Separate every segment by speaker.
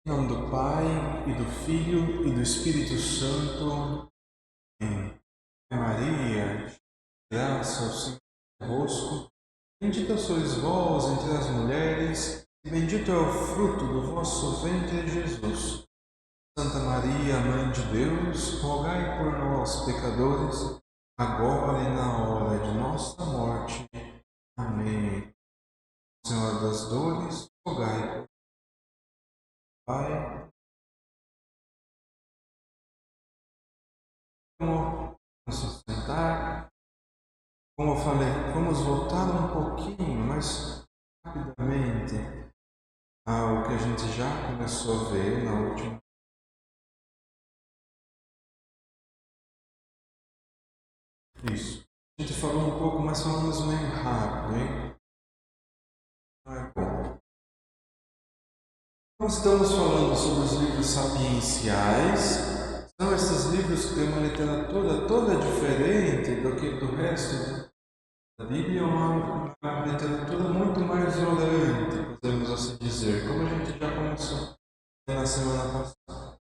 Speaker 1: Em nome do Pai, e do Filho, e do Espírito Santo. Amém. Maria, graça ao Senhor convosco. Bendita sois vós entre as mulheres, e bendito é o fruto do vosso ventre, Jesus. Santa Maria, Mãe de Deus, rogai por nós, pecadores, agora e na hora de nossa morte. Amém. Senhora das dores, rogai por nós. Pai, vamos sustentar. Como eu falei, vamos voltar um pouquinho, mais rapidamente, ao que a gente já começou a ver na última. Isso. A gente falou um pouco, mas falamos meio rápido, hein? Não é bom. Nós estamos falando sobre os livros sapienciais. São esses livros que têm uma literatura toda diferente do que do resto. A Bíblia é uma literatura muito mais orante, podemos assim dizer, como a gente já começou na semana passada.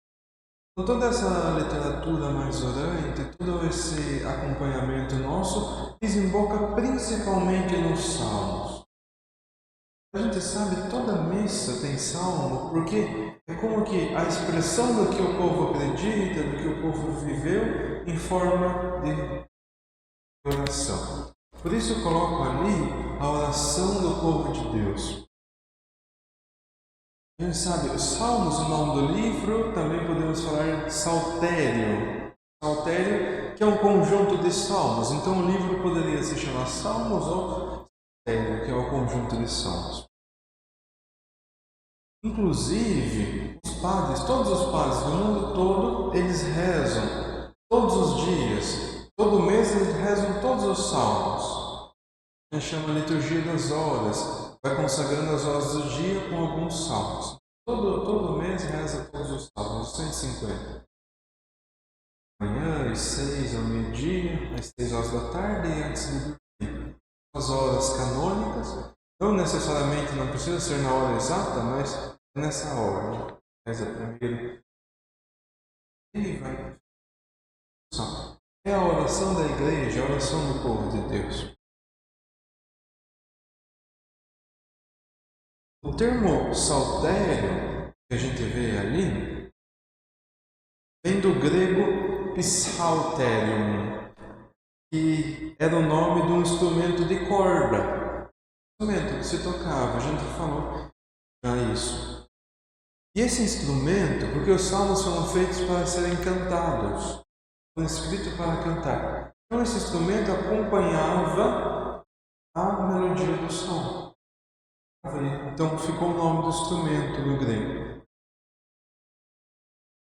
Speaker 1: Então, toda essa literatura mais orante, todo esse acompanhamento nosso, desemboca principalmente nos Salmos. A gente sabe, toda missa tem Salmo, porque é como que a expressão do que o povo acredita, do que o povo viveu, em forma de oração. Por isso eu coloco ali a oração do povo de Deus. A gente sabe, os Salmos, o nome do livro, também podemos falar saltério. Saltério, que é um conjunto de salmos. Então o livro poderia se chamar Salmos ou saltério, que é o conjunto de salmos. Inclusive, os padres, todos os padres do mundo todo, eles rezam todos os dias, todo mês eles rezam todos os salmos. A gente chama liturgia das horas, vai consagrando as horas do dia com alguns salmos. Todo mês reza todos os salmos, 150. Amanhã, às 6 ao meio-dia, às 6 horas da tarde e antes de dormir. As horas canônicas, não necessariamente, não precisa ser na hora exata, mas nessa hora. Reza primeiro. E vai. É a oração da igreja, a oração do povo de Deus. O termo saltério, que a gente vê ali, vem do grego psalterium, que era o nome de um instrumento de corda. Instrumento que se tocava, a gente falou já isso. E esse instrumento, porque os salmos foram feitos para serem cantados, foram escritos para cantar. Então esse instrumento acompanhava a melodia do salmo. Então ficou o nome do instrumento no grego.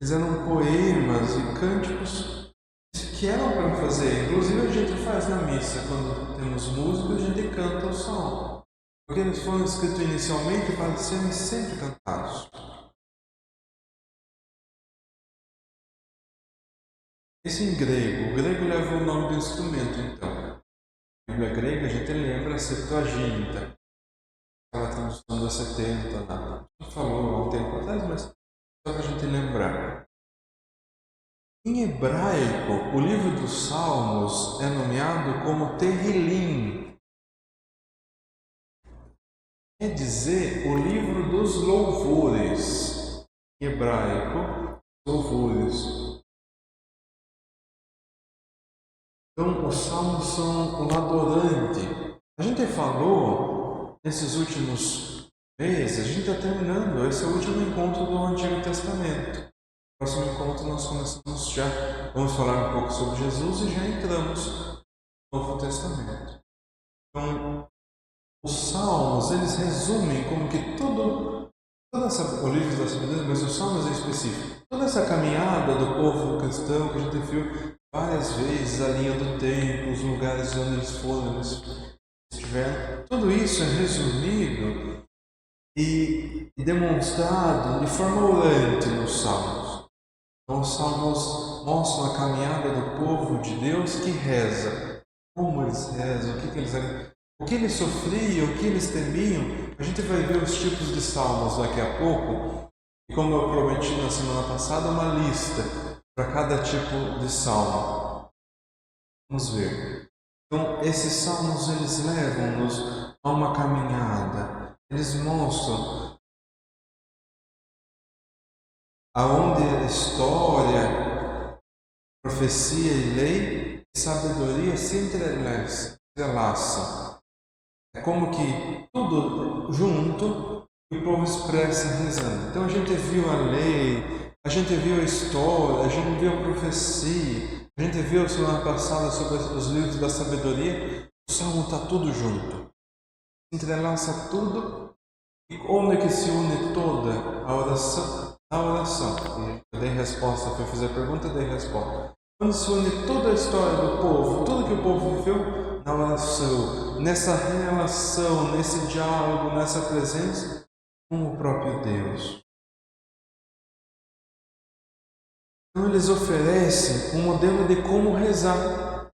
Speaker 1: Eles eram poemas e cânticos que eram para fazer. Inclusive a gente faz na missa, quando temos música, a gente canta o salmo. Porque eles foram escritos inicialmente para serem sempre cantados. Esse em grego, o grego leva o nome do instrumento, então. A Bíblia grega a gente lembra a Septuaginta. Aquela tradução dos 70 lá. A gente falou há um tempo atrás, mas só para a gente lembrar. Em hebraico, o livro dos Salmos é nomeado como Terrilim. Quer dizer, o livro dos louvores. Em hebraico, louvores. Então, os Salmos são o adorante. A gente falou nesses últimos meses, a gente está terminando, esse é o último encontro do Antigo Testamento. No próximo encontro nós começamos já, vamos falar um pouco sobre Jesus e já entramos no Novo Testamento. Então, os Salmos, eles resumem como que toda essa, o livro da sabedoria, mas os Salmos em específico, toda essa caminhada do povo cristão que a gente viu várias vezes, a linha do tempo, os lugares onde eles foram, eles estiveram, tudo isso é resumido e demonstrado de forma orante nos Salmos. Então, os Salmos mostram a caminhada do povo de Deus que reza. Como eles rezam, o que eles sofriam, o que eles temiam. A gente vai ver os tipos de Salmos daqui a pouco. E como eu prometi na semana passada, uma lista para cada tipo de salmo. Vamos ver. Então, esses salmos, eles levam-nos a uma caminhada. Eles mostram aonde a história, profecia e lei e sabedoria se entrelaçam. É como que tudo junto e o povo expressa rezando. Então a gente viu a lei, a gente viu a história, a gente viu a profecia, a gente viu semana passada sobre os livros da sabedoria. O salmo está tudo junto. Entrelaça tudo. E onde é que se une toda a oração? A oração. Eu dei resposta, fui fazer a pergunta, dei resposta. Quando se une toda a história do povo, tudo que o povo viveu na oração, nessa relação, nesse diálogo, nessa presença com o próprio Deus. Então eles oferecem um modelo de como rezar.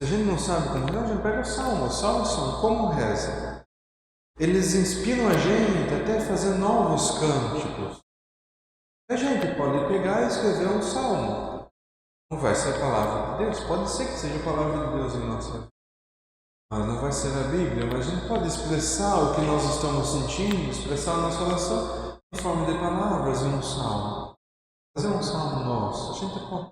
Speaker 1: Se a gente não sabe como rezar, a gente pega o salmo. Os salmos são como reza. Eles inspiram a gente até fazer novos cânticos. A gente pode pegar e escrever um salmo. Não vai ser a palavra de Deus. Pode ser que seja a palavra de Deus em nossa vida. Mas não vai ser a Bíblia. Mas a gente pode expressar o que nós estamos sentindo, expressar a nossa oração em forma de palavras em um salmo. Fazer um salmo nosso. A gente pode.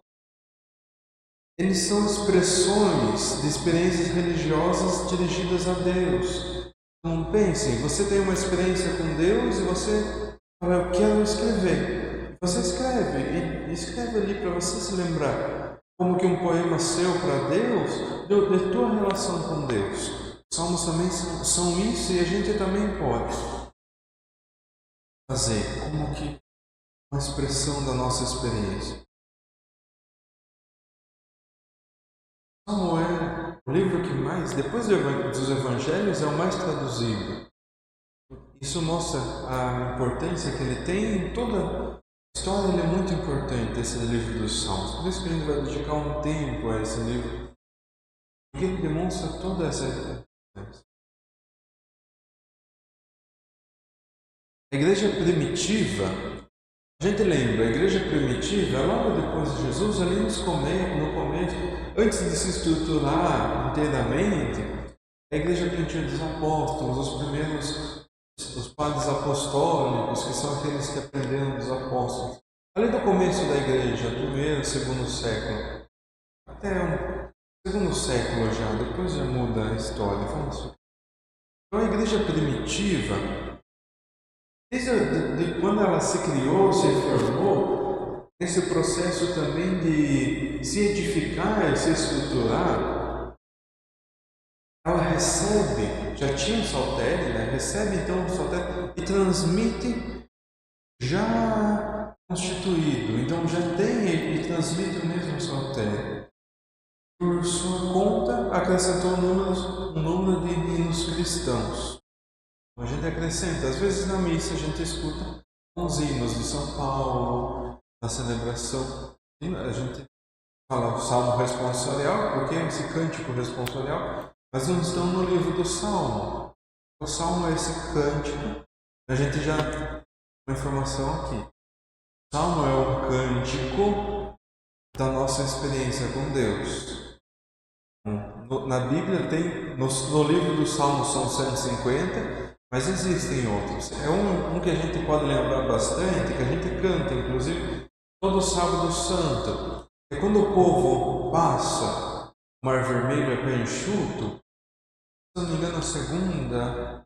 Speaker 1: Eles são expressões de experiências religiosas dirigidas a Deus. Então pensem, você tem uma experiência com Deus e você fala, eu quero escrever. Você escreve, e escreve ali para você se lembrar como que um poema seu para Deus, de tua relação com Deus. Os salmos também são isso e a gente também pode fazer como que uma expressão da nossa experiência. O Salmo é o livro que mais, depois dos evangelhos, é o mais traduzido. Isso mostra a importância que ele tem em toda a história. Ele é muito importante, esse livro dos Salmos. Por isso que a gente vai dedicar um tempo a esse livro, porque ele demonstra toda essa importância. A igreja primitiva, a gente lembra, a igreja primitiva, logo depois de Jesus, ali no começo, antes de se estruturar inteiramente, a igreja primitiva dos apóstolos, os primeiros, os padres apostólicos, que são aqueles que aprenderam dos apóstolos. Ali do começo da igreja, primeiro, segundo século, até o segundo século já, depois já muda a história. Então a igreja primitiva, desde quando ela se criou, se formou, esse processo também de se edificar e se estruturar, ela recebe, já tinha um saltério, né? Recebe então o saltério e transmite já constituído. Então já tem e transmite o mesmo saltério. Por sua conta, acrescentou um número de hinos cristãos. A gente acrescenta, às vezes na missa a gente escuta uns hinos de São Paulo, na celebração. A gente fala o salmo responsorial, porque é esse cântico responsorial, mas não estão no livro do salmo. O salmo é esse cântico. A gente já tem uma informação aqui. O salmo é um cântico da nossa experiência com Deus. Na Bíblia tem, no livro do salmo são 150, mas existem outros. É um que a gente pode lembrar bastante, que a gente canta, inclusive, todo sábado santo. É quando o povo passa o Mar Vermelho é pé enxuto, se não me engano, a segunda,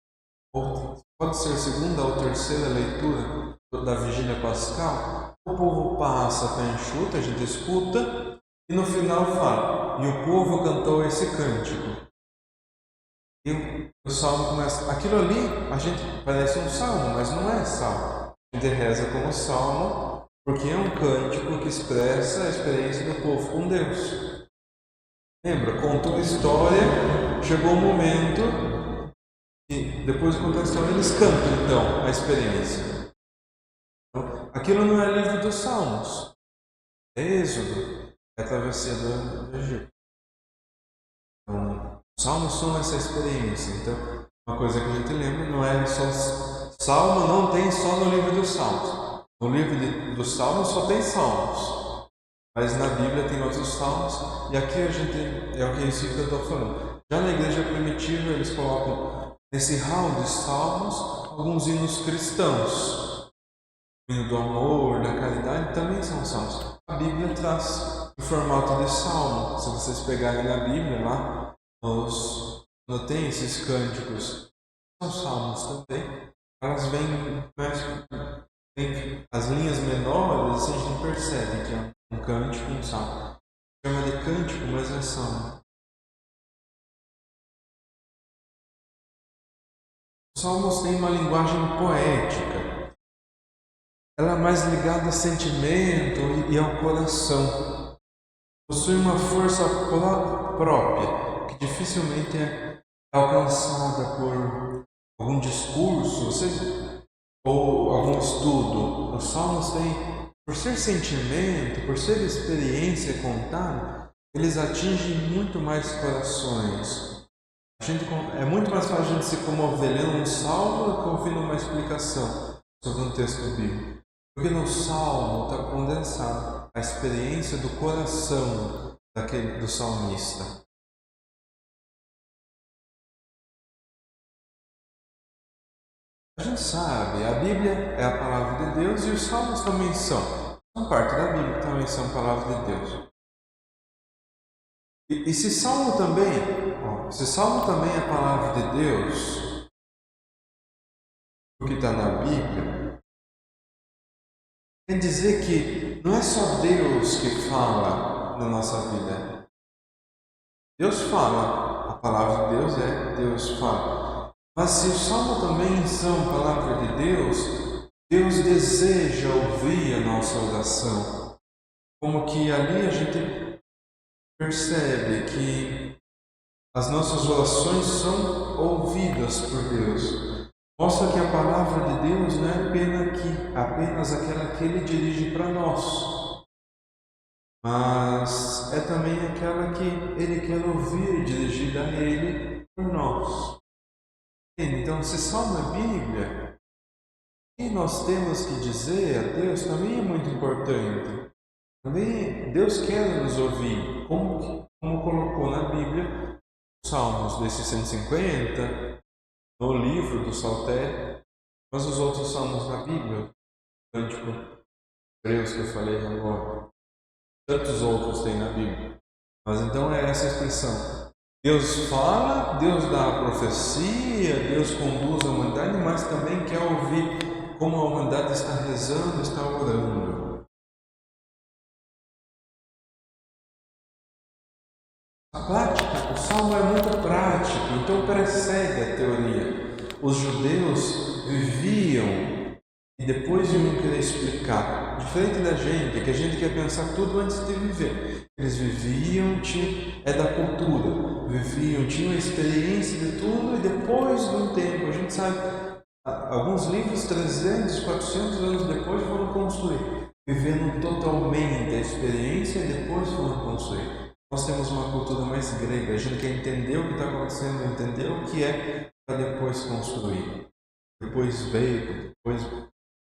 Speaker 1: ou pode ser a segunda ou terceira leitura da Vigília Pascal, o povo passa a pé enxuto, a gente escuta, e no final fala, e o povo cantou esse cântico. E o salmo começa. Aquilo ali, a gente parece um salmo, mas não é salmo. A gente reza como salmo, porque é um cântico que expressa a experiência do povo com Deus. Lembra? Contou a história, chegou o momento, e depois de contar a história, eles cantam então a experiência. Então, aquilo não é livro dos salmos. É Êxodo, é a travessia do Egito. Então, os salmos são essa experiência. Então, uma coisa que a gente lembra não é só Salmo não tem só no livro dos Salmos. No livro dos Salmos só tem Salmos. Mas na Bíblia tem outros Salmos. E aqui a gente é o que é isso que eu estou falando. Já na igreja primitiva eles colocam nesse hall de Salmos alguns hinos cristãos. O hino do amor, da caridade também são salmos. A Bíblia traz em formato de salmo. Se vocês pegarem na Bíblia lá, não tem esses cânticos. São salmos também. Elas vêm as linhas menores, assim, a gente percebe que é um cântico, um salmo. Chama de cântico, mas é salmo. Os salmos têm uma linguagem poética. Ela é mais ligada a sentimento e ao coração. Possui uma força própria que dificilmente é alcançada por algum discurso ou algum estudo. Os salmos têm, por ser sentimento, por ser experiência contada, eles atingem muito mais corações. É muito mais fácil a gente se comover lendo um salmo do que ouvindo uma explicação sobre um texto bíblico. Porque no salmo está condensado a experiência do coração do salmista. A gente sabe, a Bíblia é a palavra de Deus e os salmos também são. São parte da Bíblia, também são palavra de Deus. E se salmo também é a palavra de Deus, o que está na Bíblia, quer dizer que não é só Deus que fala na nossa vida. Deus fala, a palavra de Deus é Deus fala. Mas se o salmo também são palavra de Deus, Deus deseja ouvir a nossa oração. Como que ali a gente percebe que as nossas orações são ouvidas por Deus. Mostra que a palavra de Deus não é apenas aquela que Ele dirige para nós, mas é também aquela que Ele quer ouvir dirigida a Ele por nós. Então, se salmo é Bíblia, o que nós temos que dizer a Deus também é muito importante. Também Deus quer nos ouvir, como colocou na Bíblia, os salmos desses 150, no livro do Saltério, mas os outros salmos na Bíblia, o cântico Hebreus que eu falei agora, tantos outros tem na Bíblia. Mas então é essa expressão. Deus fala, Deus dá a profecia, Deus conduz a humanidade, mas também quer ouvir como a humanidade está rezando, está orando. A prática, o salmo é muito prático, então precede a teoria. Os judeus viviam e depois iam querer explicar. Diferente da gente, que a gente quer pensar tudo antes de viver. Eles viviam, é da cultura, tinham a experiência de tudo e depois de um tempo, a gente sabe, alguns livros 300, 400 anos depois foram construir, vivendo totalmente a experiência e depois foram construir. Nós temos uma cultura mais grega, a gente quer entender o que está acontecendo, entender o que é para depois construir. Depois veio, depois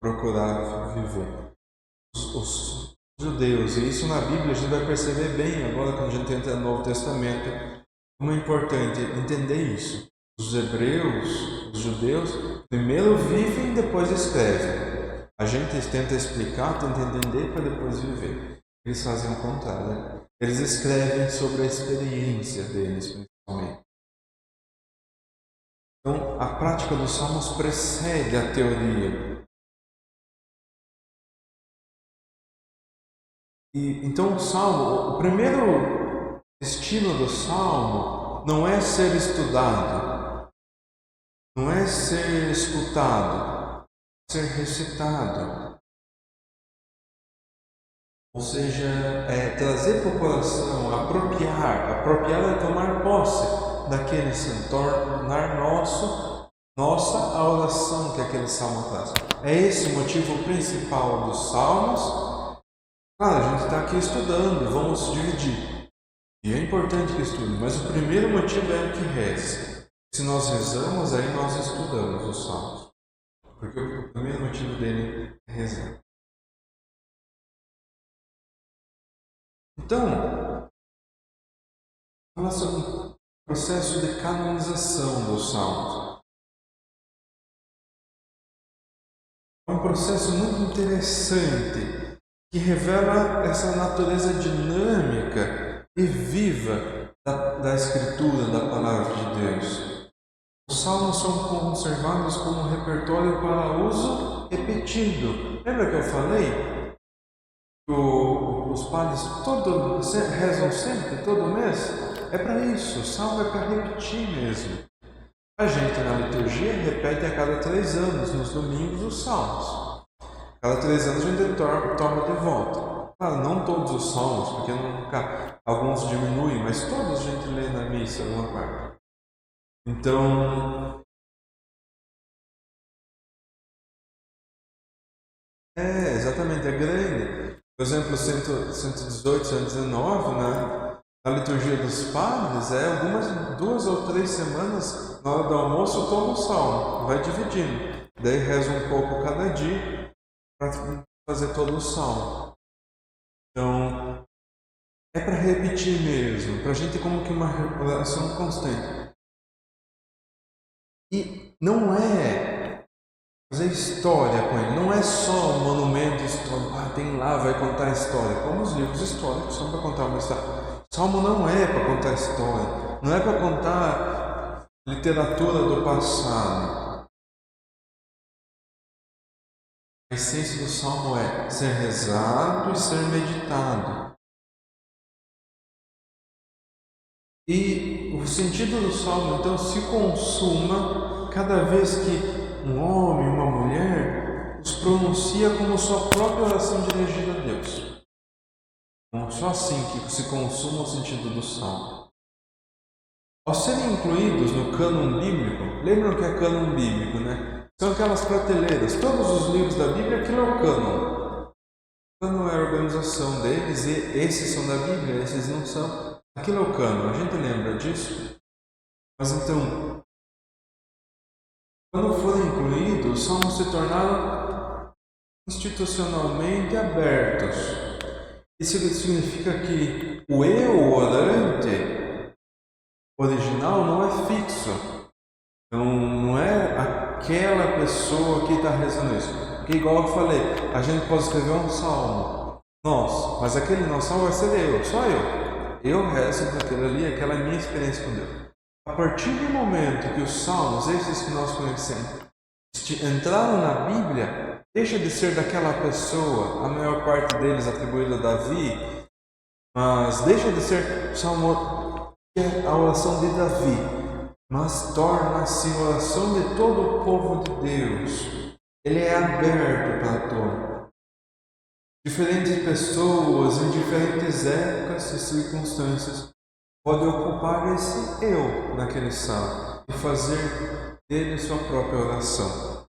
Speaker 1: procurar viver. Os judeus, e isso na Bíblia a gente vai perceber bem agora quando a gente entra no Novo Testamento, como é importante entender isso. Os hebreus, os judeus, primeiro vivem e depois escrevem. A gente tenta explicar, tenta entender para depois viver. Eles fazem o contrário. Eles escrevem sobre a experiência deles, principalmente. Então, a prática dos salmos precede a teoria. Então, o primeiro estilo do salmo não é ser estudado, não é ser escutado, é ser recitado. Ou seja, é trazer para o coração, apropriar é tomar posse daquele se tornar nossa a oração que aquele salmo traz. É esse o motivo principal dos salmos. Claro, a gente está aqui estudando, vamos dividir. E é importante que estude, mas o primeiro motivo é que reze. Se nós rezamos, aí nós estudamos os salmos. Porque o primeiro motivo dele é rezar. Então, fala sobre o processo de canonização dos salmos. É um processo muito interessante que revela essa natureza dinâmica e viva da Escritura, da Palavra de Deus. Os salmos são conservados como repertório para uso repetido. Lembra que eu falei? Os padres rezam sempre, todo mês? É para isso, o salmo é para repetir mesmo. A gente na liturgia repete a cada 3 anos, nos domingos, os salmos. Cada 3 anos a gente toma de volta. Claro, não todos os salmos, porque alguns diminuem, mas todos a gente lê na missa, alguma parte. Então, exatamente, é grande. Por exemplo, 118, 119, né? Na liturgia dos padres, algumas 2 ou 3 semanas, na hora do almoço, toma o salmo, vai dividindo. Daí reza um pouco cada dia para fazer todo o salmo. Então, é para repetir mesmo, para a gente como que uma oração constante. E não é fazer história com ele, não é só um monumento histórico, tem lá, vai contar a história, como os livros históricos são para contar uma história. Salmo não é para contar história, não é para contar literatura do passado. A essência do salmo é ser rezado e ser meditado. E o sentido do salmo, então, se consuma cada vez que um homem, uma mulher, os pronuncia como sua própria oração dirigida a Deus. Então, só assim que se consuma o sentido do salmo. Ao serem incluídos no cânon bíblico, lembram que é cânon bíblico, né? São aquelas prateleiras, todos os livros da Bíblia, aquilo é o cânon. O cânon é a organização deles, e esses são da Bíblia, esses não são. Aquilo é o cânon, a gente lembra disso? Mas então, quando forem incluídos, os salmos se tornaram institucionalmente abertos. Isso significa que o eu orante original não é fixo. Então, não é aquela pessoa que está rezando isso. Porque, igual eu falei, a gente pode escrever um salmo, mas aquele nosso salmo vai ser eu, só eu. Eu rezo daquilo ali, aquela é a minha experiência com Deus. A partir do momento que os salmos, esses que nós conhecemos, entraram na Bíblia, deixa de ser daquela pessoa, a maior parte deles atribuída a Davi, mas deixa de ser o salmo que é a oração de Davi, mas torna-se a oração de todo o povo de Deus. Ele é aberto para todos. Diferentes pessoas, em diferentes épocas e circunstâncias, podem ocupar esse eu naquele salmo e fazer dele sua própria oração.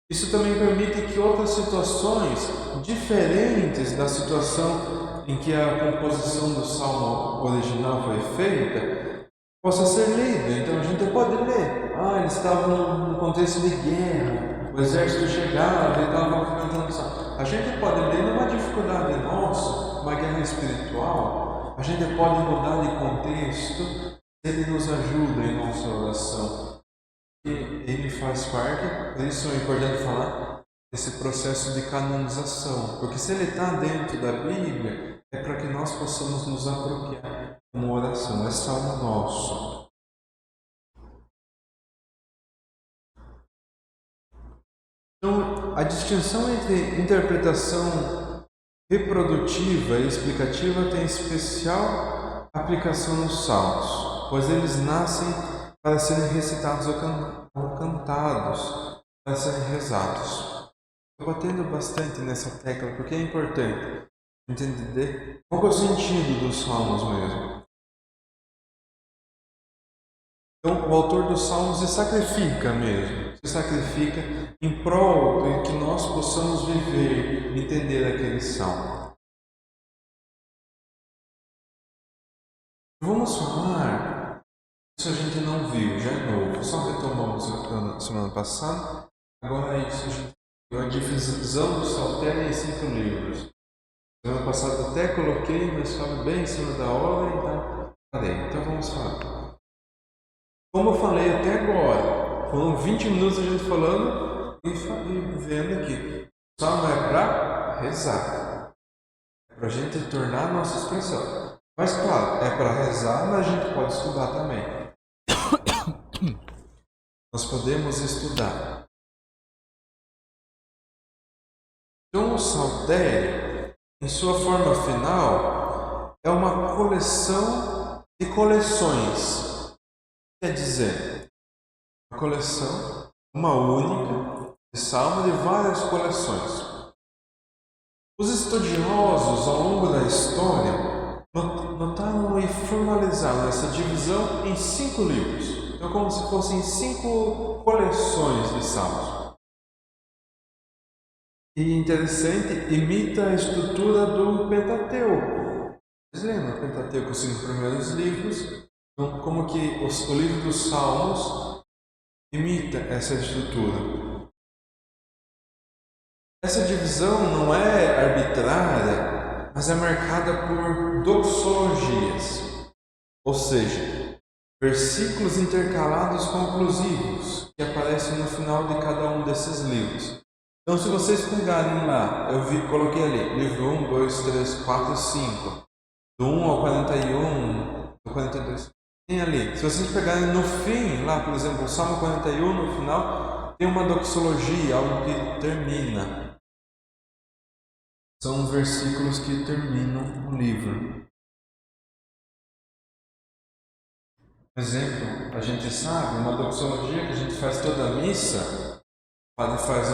Speaker 1: Isso também permite que outras situações, diferentes da situação em que a composição do salmo original foi feita, possa ser lida. Então a gente pode ler. Eles estavam num contexto de guerra. O exército chegava e estava movimentando o salmo. A gente pode ler numa dificuldade nossa, uma guerra espiritual. A gente pode mudar de contexto. Ele nos ajuda em nossa oração. E ele faz parte, por isso é importante falar, desse processo de canonização. Porque se ele está dentro da Bíblia, é para que nós possamos nos apropriar como oração. É salmo nosso. Então, a distinção entre interpretação reprodutiva e explicativa tem especial aplicação nos salmos, pois eles nascem para serem recitados ou cantados, para serem rezados. Estou batendo bastante nessa tecla porque é importante entender qual é o sentido dos salmos mesmo. Então, o autor dos salmos se sacrifica mesmo, se sacrifica em prol de que nós possamos viver e entender aquele salmo. Vamos falar Isso a gente não viu, já é novo. Só retomamos na semana passada. Agora é isso, a gente viu a divisão do saltério em 5 livros. Semana passada até coloquei, mas falo bem em cima da hora, então parei. Então vamos falar. Como eu falei até agora, foram 20 minutos a gente falando e vendo aqui. O salmo é para rezar. É para a gente tornar a nossa expressão. Mas claro, é para rezar, mas a gente pode estudar também. Nós podemos estudar. Então o saltério, em sua forma final, é uma coleção de coleções. Quer dizer, uma coleção, uma única, de salmo de várias coleções. Os estudiosos, ao longo da história, notaram e formalizaram essa divisão em 5 livros. Então, como se fossem 5 coleções de salmos. E interessante, imita a estrutura do Pentateuco. Vocês lembram? O Pentateuco, os 5 primeiros livros. Então, como que o livro dos Salmos imita essa estrutura. Essa divisão não é arbitrária, mas é marcada por doxologias, ou seja, versículos intercalados conclusivos que aparecem no final de cada um desses livros. Então, se vocês pegarem lá, coloquei ali, livro 1, 2, 3, 4 e 5, do 1 ao 41, do 42, tem ali. Se vocês pegarem no fim, lá, por exemplo, o Salmo 41, no final, tem uma doxologia, algo que termina. São versículos que terminam o livro. Por exemplo, a gente sabe, uma doxologia que a gente faz toda a missa, o padre faz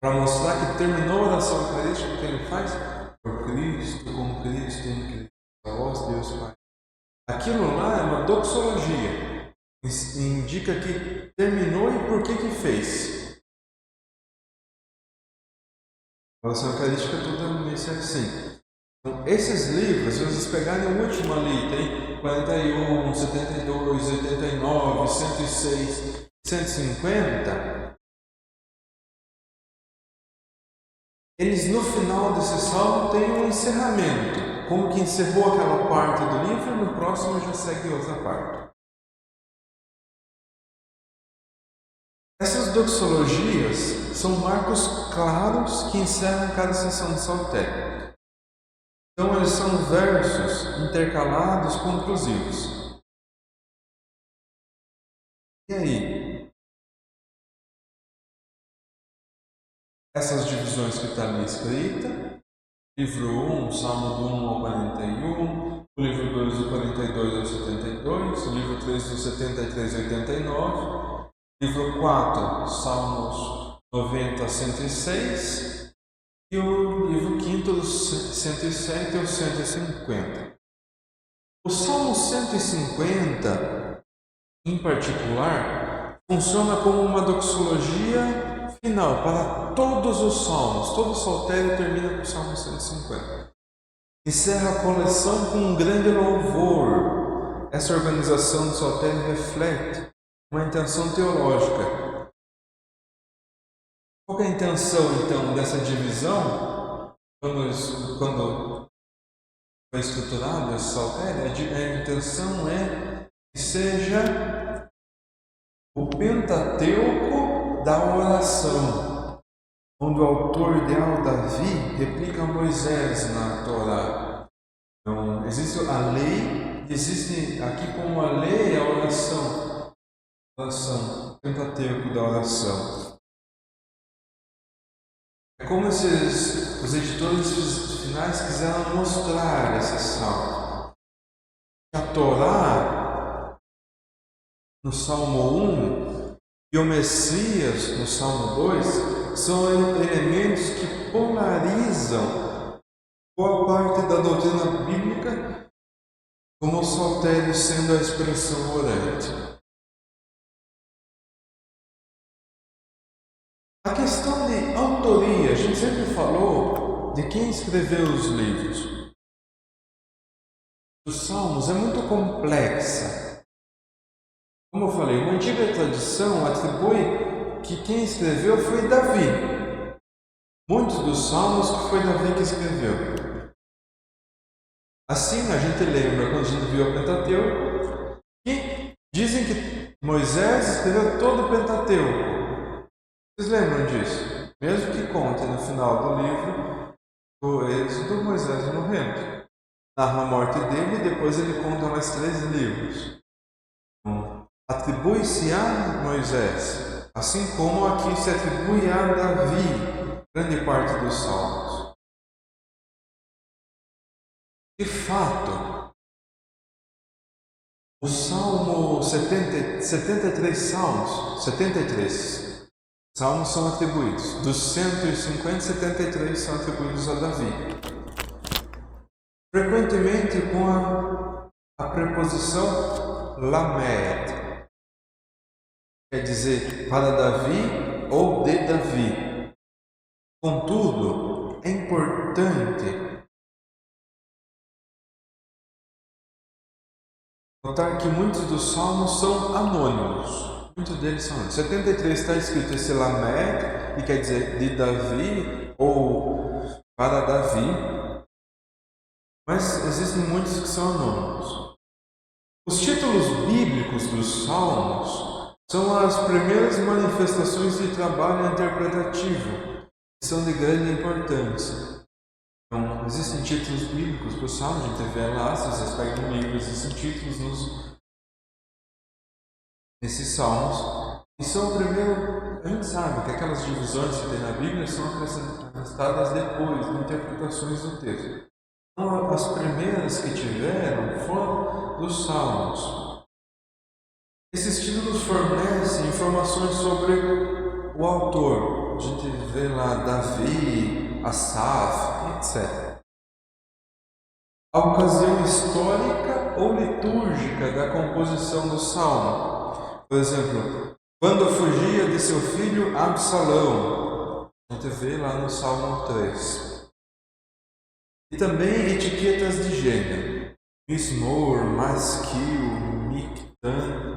Speaker 1: para mostrar que terminou a oração eucarística, que ele faz por Cristo, com Cristo, em Cristo, a vós Deus Pai. Aquilo lá é uma doxologia, indica que terminou e por que fez. A oração eucarística toda a missa é assim. Então, esses livros, se vocês pegarem o último ali, tem 41, 72, 89, 106, 150. Eles no final desse salmo têm um encerramento. Como que encerrou aquela parte do livro, no próximo já segue outra parte. Essas doxologias são marcos claros que encerram cada sessão de saltério. Então, eles são versos intercalados conclusivos. E aí? Essas divisões que está ali escrita, livro 1, Salmo do 1 ao 41, o livro 2 do 42 ao 72, o livro 3 do 73 ao 89, livro 4, Salmos 90 a 106, e o livro 5 dos 107 ao 150. O Salmo 150, em particular, funciona como uma doxologia final para todos os salmos. Todo o saltério termina com o Salmo 150. Encerra a coleção com um grande louvor. Essa organização do saltério reflete uma intenção teológica. Qual é a intenção, então, dessa divisão? Quando foi estruturado esse saltério, a intenção é que seja o Pentateuco da oração, onde o autor ideal Davi replica a Moisés na Torá. Então, existe a lei, existe aqui como a lei a oração, o Pentateuco da oração. É como os editores finais quiseram mostrar esse salmo. A Torá, no Salmo 1, e o Messias, no Salmo 2, são elementos que polarizam boa parte da doutrina bíblica, como o saltério sendo a expressão orante. A questão de autoria, a gente sempre falou de quem escreveu os livros. Os Salmos é muito complexa. Como eu falei, uma antiga tradição atribui que quem escreveu foi Davi. Muitos dos salmos que foi Davi que escreveu. Assim, a gente lembra, quando a gente viu o Pentateuco, que dizem que Moisés escreveu todo o Pentateuco. Vocês lembram disso? Mesmo que conte no final do livro do Êxodo, Moisés morrendo. Narra a morte dele e depois ele conta mais 3 livros. Atribui-se a Moisés, assim como aqui se atribui a Davi, grande parte dos salmos. De fato, o Salmo 73 salmos são atribuídos. Dos 150, 73 são atribuídos a Davi. Frequentemente com a preposição lamed. Quer dizer, para Davi ou de Davi. Contudo, é importante notar que muitos dos salmos são anônimos. Muitos deles são anônimos. 73 está escrito esse lamed, que quer dizer de Davi ou para Davi. Mas existem muitos que são anônimos. Os títulos bíblicos dos salmos são as primeiras manifestações de trabalho interpretativo, que são de grande importância. Então, existem títulos bíblicos para o salmo, a gente vê lá, se vocês pegam um livro, existem títulos nesses salmos. E são o primeiro, a gente sabe que aquelas divisões que tem na Bíblia são acrescentadas depois, de interpretações do texto. Então, as primeiras que tiveram foram dos salmos. Esses títulos fornecem informações sobre o autor. A gente vê lá Davi, Asaf, etc. A ocasião histórica ou litúrgica da composição do salmo. Por exemplo, quando fugia de seu filho Absalão. A gente vê lá no Salmo 3. E também etiquetas de gênero. Mismor, Maskil, Mictan.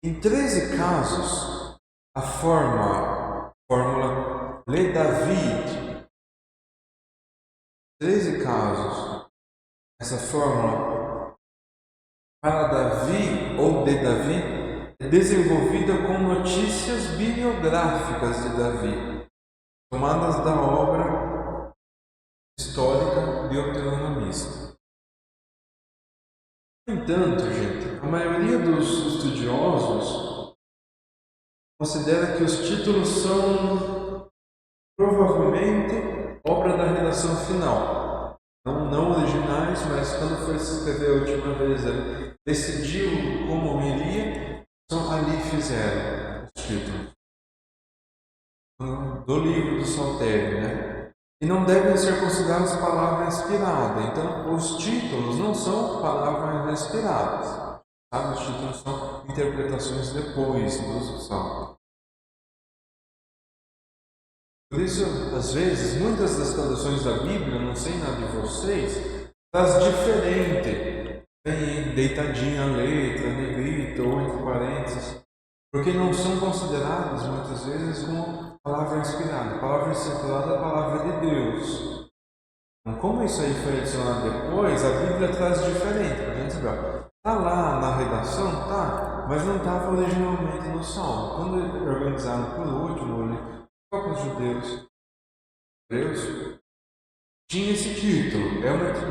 Speaker 1: Em 13 casos, a fórmula Le David. 13 casos, essa fórmula para Davi ou de Davi é desenvolvida com notícias bibliográficas de Davi, tomadas da obra histórica deuteronomista. No entanto, gente, a maioria dos estudiosos considera que os títulos são provavelmente obra da redação final. Não originais, mas quando foi escrever a última vez, ele decidiu como iria, então ali fizeram os títulos. Do livro do Saltério, né? E não devem ser considerados palavra inspirada. Então, os títulos não são palavras inspiradas. Sabe? Os títulos são interpretações depois dos salmos. Por isso, às vezes, muitas das traduções da Bíblia, não sei nada de vocês, traz diferente. Vem deitadinha a letra, negrita ou entre parênteses, porque não são consideradas muitas vezes como palavra inspirada. A palavra inspirada é a palavra de Deus. Então, como isso aí foi adicionado depois, a Bíblia traz diferente. A gente vê, está lá na redação, tá, mas não estava originalmente no Salmo. Quando organizaram por último, só com os judeus, tinha esse título,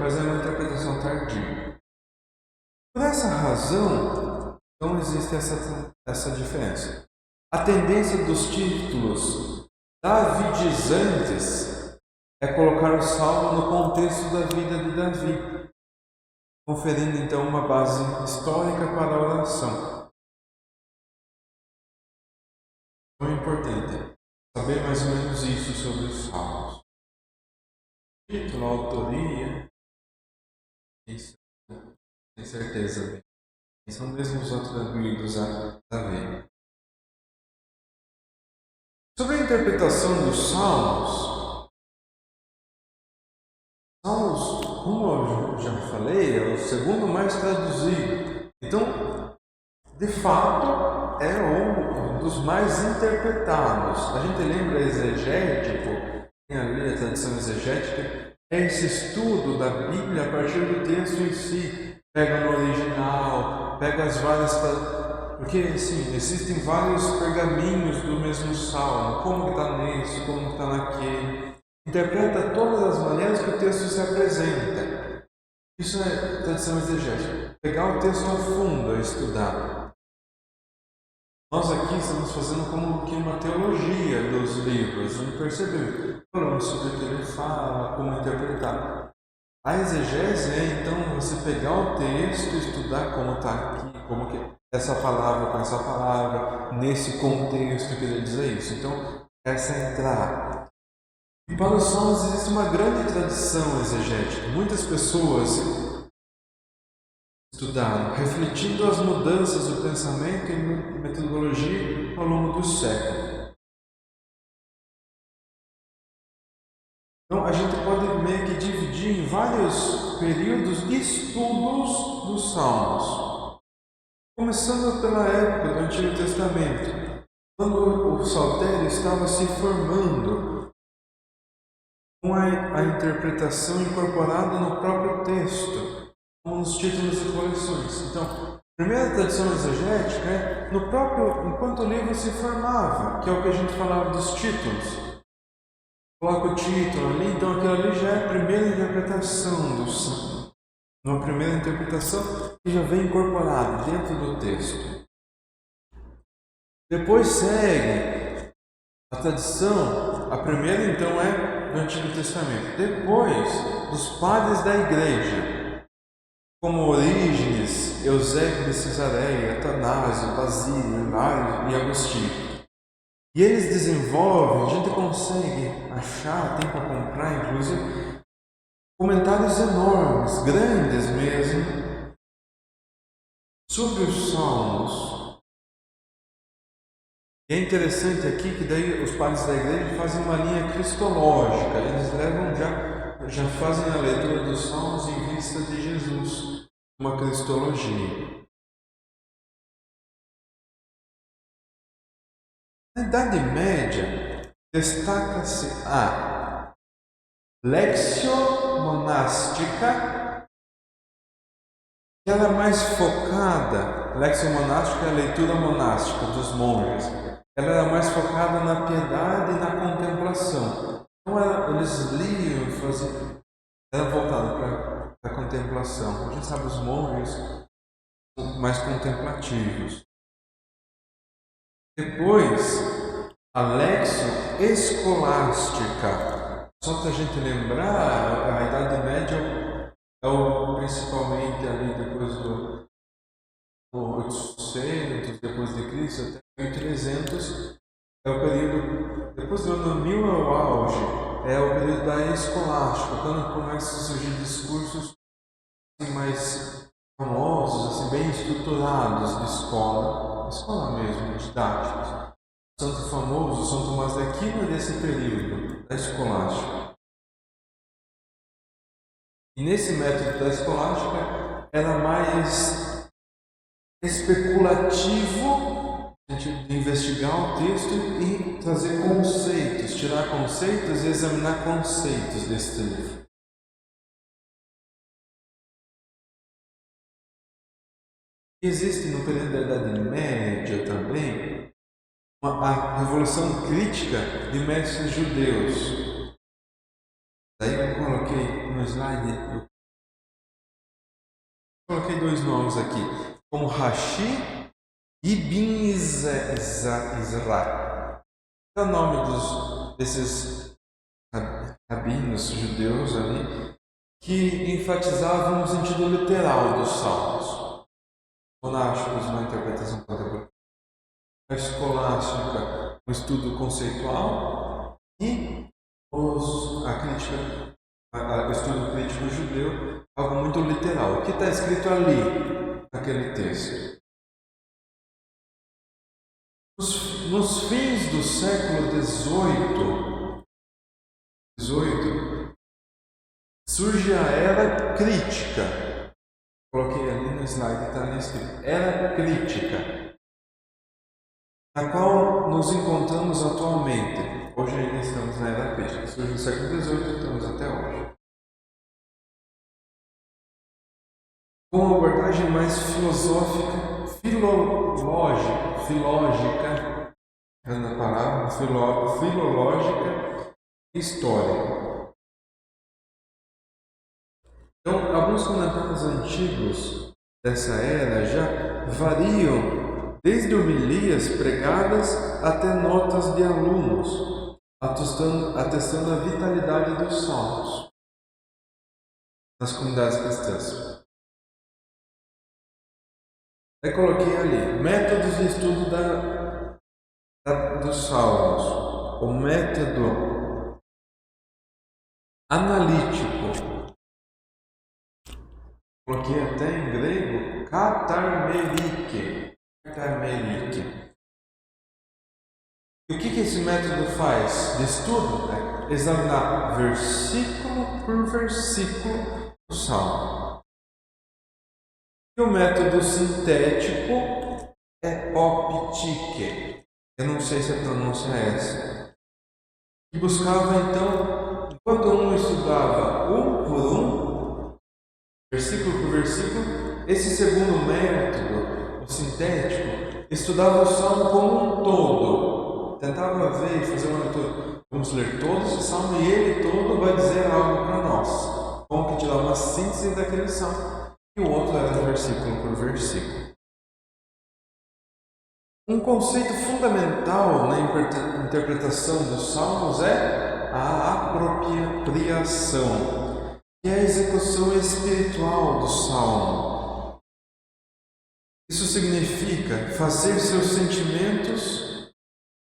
Speaker 1: mas é uma interpretação tardia. Por essa razão, então existe essa diferença. A tendência dos títulos davidizantes é colocar o salmo no contexto da vida de Davi, conferindo então uma base histórica para a oração. Então é importante saber mais ou menos isso sobre os salmos. Título, autoria, isso, tem certeza. São mesmo os atribuídos a Davi. Sobre a interpretação dos salmos, como eu já falei, é o segundo mais traduzido. Então, de fato, é um dos mais interpretados. A gente lembra exegético, tem ali a tradição exegética, é esse estudo da Bíblia a partir do texto em si. Pega no original, pega as várias... Porque, assim, existem vários pergaminhos do mesmo salmo. Como que está nesse, como que está naquele. Interpreta todas as maneiras que o texto se apresenta. Isso é tradição exegética. Pegar o texto a fundo, a estudar. Nós aqui estamos fazendo como que uma teologia dos livros. Não percebeu? Falamos sobre o que ele fala, como interpretar. A exegese é, então, você pegar o texto e estudar como está aqui, como que essa palavra com essa palavra, nesse contexto que ele diz isso. Então, essa é a entrada. E para os salmos existe uma grande tradição exegética. Muitas pessoas estudaram, refletindo as mudanças do pensamento e metodologia ao longo dos séculos. Então, a gente pode meio que dividir em vários períodos de estudos dos salmos. Começando pela época do Antigo Testamento, quando o saltério estava se formando, com a interpretação incorporada no próprio texto, como nos títulos e coleções. Então, a primeira tradição exegética é no próprio, enquanto o livro se formava, que é o que a gente falava dos títulos. Coloca o título ali, então aquilo ali já é a primeira interpretação do salmo. Uma primeira interpretação que já vem incorporada dentro do texto. Depois segue a tradição, a primeira então é do Antigo Testamento. Depois, dos padres da igreja, como Orígenes, Eusébio de Cesareia, Atanásio, Basílio, Hilário e Agostinho. E eles desenvolvem, a gente consegue achar, tem para comprar inclusive, comentários enormes, grandes mesmo, sobre os salmos. E é interessante aqui que daí os padres da igreja fazem uma linha cristológica, eles levam já fazem a leitura dos salmos em vista de Jesus, uma cristologia. Na Idade Média, destaca-se a Lexio Monástica, que ela é mais focada, Lexio Monástica é a leitura monástica dos monges, ela era mais focada na piedade e na contemplação. Então eles liam e faziam, era voltada para a contemplação. A gente sabe os monges são mais contemplativos. Depois, a Lexio Escolástica. Só para a gente lembrar, a Idade Média é principalmente ali depois do 800 depois de Cristo até 1300, é o período, depois do ano 1000 é o auge, é o período da escolástica, quando começam a surgir discursos assim, mais famosos, assim, bem estruturados de escola mesmo, didáticos. Santo famoso, São Tomás de Aquino, é desse período da escolástica. E nesse método da escolástica era mais especulativo, de investigar o texto e trazer conceitos, tirar conceitos e examinar conceitos desse livro. Existe no período da Idade Média também a revolução crítica de mestres judeus. Daí eu coloquei no slide, coloquei dois nomes aqui, como Rashi e Ibn Ezra. É o nome desses rabinos judeus ali, que enfatizavam no sentido literal dos salmos. Monásticos, uma interpretação contemporânea. A escolástica, um estudo conceitual, e o estudo crítico judeu, algo muito literal. O que está escrito ali, naquele texto? Nos fins do século XVIII, surge a era crítica. Coloquei ali no slide, está ali escrito. Era crítica, na qual nos encontramos atualmente. Hoje ainda estamos na Era Crítica. Surgiu no século XVIII e estamos até hoje. Com uma abordagem mais filosófica, filológica, na palavra, filológica e histórica. Então, alguns comentários antigos dessa era já variam desde homilias pregadas até notas de alunos, atestando a vitalidade dos salmos nas comunidades cristãs. Aí coloquei ali, métodos de estudo dos salmos, o método analítico. Coloquei até em grego, katarmerike. E o que esse método faz de estudo? É examinar versículo por versículo o salmo. E o método sintético é optique. Eu não sei se a pronúncia é essa. E buscava então, enquanto um estudava um por um, versículo por versículo, esse segundo método, o sintético, estudava o salmo como um todo. Tentava ver e fazer uma leitura. Vamos ler todo esse salmo e ele todo vai dizer algo para nós. Como que tirar uma síntese daquele salmo. E o outro era versículo por versículo. Um conceito fundamental na interpretação dos salmos é a apropriação, que é a execução espiritual do salmo. Isso significa fazer seus sentimentos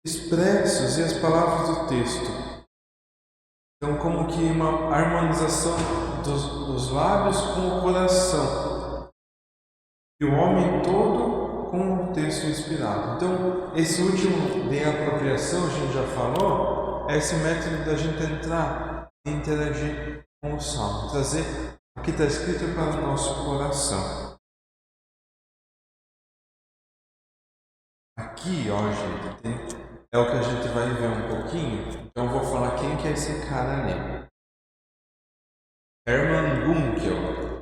Speaker 1: expressos e as palavras do texto. Então, como que uma harmonização dos lábios com o coração. E o homem todo com o texto inspirado. Então, esse último de apropriação, a gente já falou, é esse método da gente entrar e interagir com o salmo. Trazer o que está escrito para o nosso coração. Aqui, ó, gente, é o que a gente vai ver um pouquinho. Então, eu vou falar quem que é esse cara ali. Hermann Gunkel.